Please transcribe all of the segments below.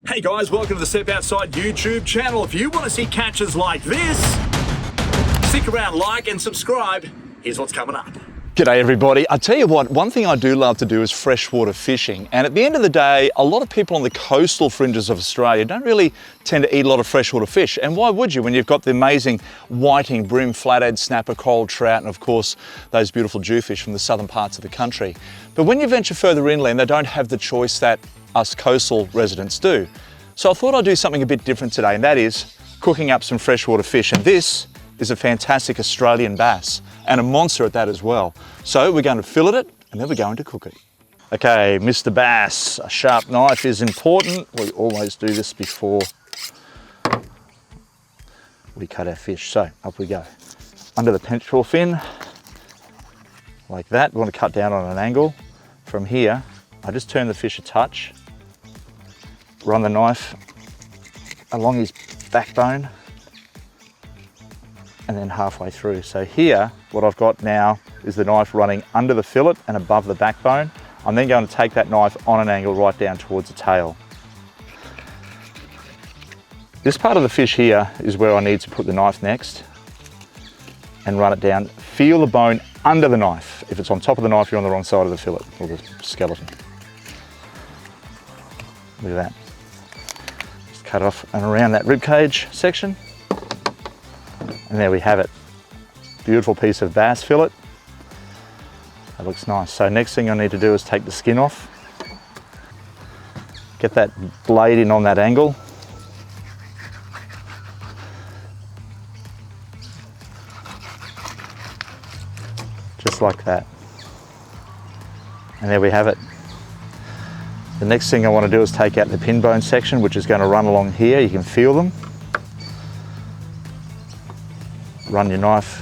Hey guys, welcome to the Step Outside YouTube channel. If you want to see catches like this, stick around, like and subscribe. Here's what's coming up. G'day everybody. I tell you what, one thing I do love to do is freshwater fishing. And at the end of the day, a lot of people on the coastal fringes of Australia don't really tend to eat a lot of freshwater fish. And why would you when you've got the amazing whiting, bream, flathead, snapper, coral, trout, and of course, those beautiful jewfish from the southern parts of the country. But when you venture further inland, they don't have the choice that us coastal residents do. So I thought I'd do something a bit different today, and that is cooking up some freshwater fish. And this is a fantastic Australian bass, and a monster at that as well. So we're going to fillet it, and then we're going to cook it. Okay, Mr. Bass, a sharp knife is important. We always do this before we cut our fish. So up we go. Under the pectoral fin, like that. We want to cut down on an angle. From here, I just turn the fish a touch, run the knife along his backbone, and then halfway through. So here, what I've got now is the knife running under the fillet and above the backbone. I'm then going to take that knife on an angle right down towards the tail. This part of the fish here is where I need to put the knife next and run it down. Feel the bone under the knife. If it's on top of the knife, you're on the wrong side of the fillet or the skeleton. Look at that. Just cut off and around that rib cage section. And there we have it. Beautiful piece of bass fillet. That looks nice. So next thing I need to do is take the skin off. Get that blade in on that angle. Just like that. And there we have it. The next thing I want to do is take out the pin bone section, which is going to run along here. You can feel them. Run your knife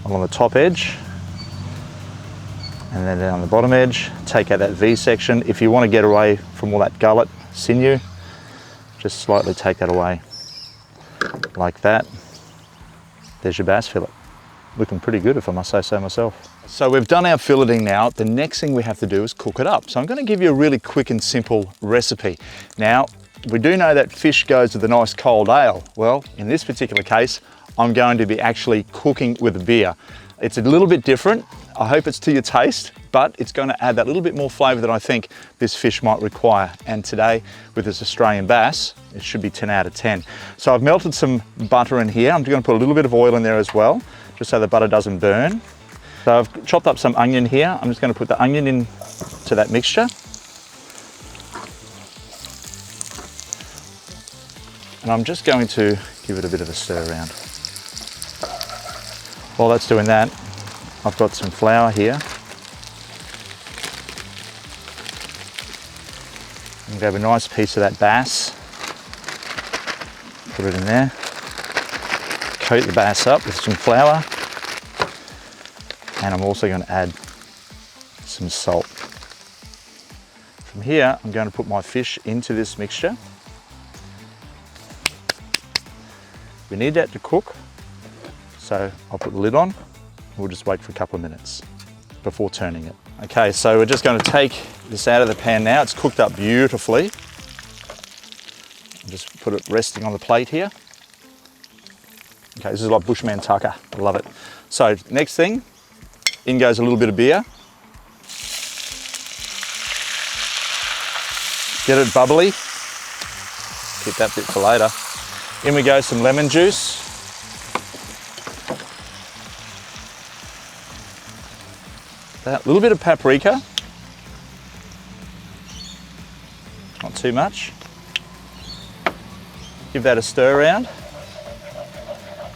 along the top edge and then down the bottom edge. Take out that V section. If you want to get away from all that gullet sinew, just slightly take that away like that. There's your bass fillet. Looking pretty good, if I must say so myself. So we've done our filleting now. The next thing we have to do is cook it up. So I'm going to give you a really quick and simple recipe. Now, we do know that fish goes with a nice cold ale. Well, in this particular case, I'm going to be actually cooking with a beer. It's a little bit different. I hope it's to your taste, but it's going to add that little bit more flavour that I think this fish might require. And today, with this Australian bass, it should be 10 out of 10. So I've melted some butter in here. I'm going to put a little bit of oil in there as well, just so the butter doesn't burn. So I've chopped up some onion here. I'm just going to put the onion in to that mixture. And I'm just going to give it a bit of a stir around. While that's doing that, I've got some flour here. I'm going to grab a nice piece of that bass, put it in there, coat the bass up with some flour, and I'm also going to add some salt. From here, I'm going to put my fish into this mixture. We need that to cook. So I'll put the lid on, we'll just wait for a couple of minutes before turning it. Okay, so we're just going to take this out of the pan now. It's cooked up beautifully. I'll just put it resting on the plate here. Okay, this is like Bushman Tucker, I love it. So next thing, in goes a little bit of beer. Get it bubbly. Keep that bit for later. In we go, some lemon juice. A little bit of paprika, not too much. Give that a stir around.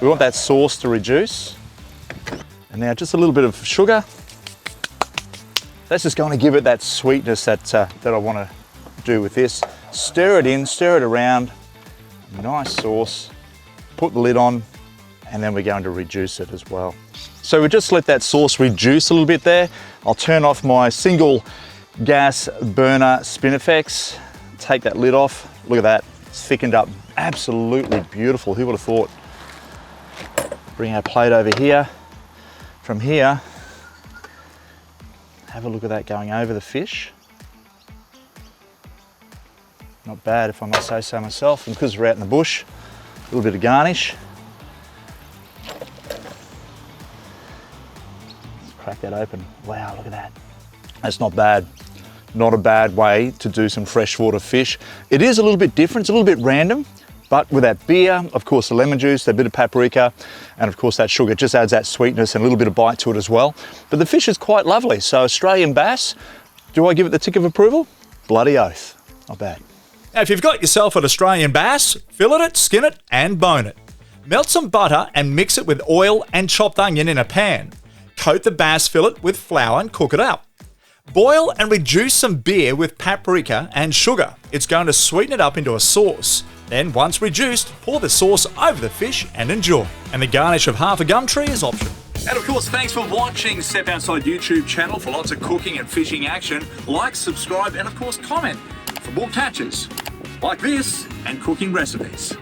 We want that sauce to reduce. And now just a little bit of sugar. That's just going to give it that sweetness that I want to do with this. Stir it in, stir it around. Nice sauce. Put the lid on, and then we're going to reduce it as well. So we just let that sauce reduce a little bit there. I'll turn off my single gas burner Spinifex, take that lid off. Look at that, it's thickened up, absolutely beautiful. Who would have thought? Bring our plate over here. From here, have a look at that going over the fish. Not bad, if I must say so myself. And because we're out in the bush, a little bit of garnish. Let's crack that open. Wow, look at that. That's not bad. Not a bad way to do some freshwater fish. It is a little bit different, it's a little bit random, but with that beer, of course the lemon juice, that bit of paprika, and of course that sugar just adds that sweetness and a little bit of bite to it as well. But the fish is quite lovely. So Australian bass, do I give it the tick of approval? Bloody oath. Not bad. Now, if you've got yourself an Australian bass, fillet it, skin it, and bone it. Melt some butter and mix it with oil and chopped onion in a pan. Coat the bass fillet with flour and cook it up. Boil and reduce some beer with paprika and sugar. It's going to sweeten it up into a sauce. Then, once reduced, pour the sauce over the fish and enjoy. And the garnish of half a gum tree is optional. And of course, thanks for watching Step Outside YouTube channel for lots of cooking and fishing action. Like, subscribe, and of course comment for more catches like this and cooking recipes.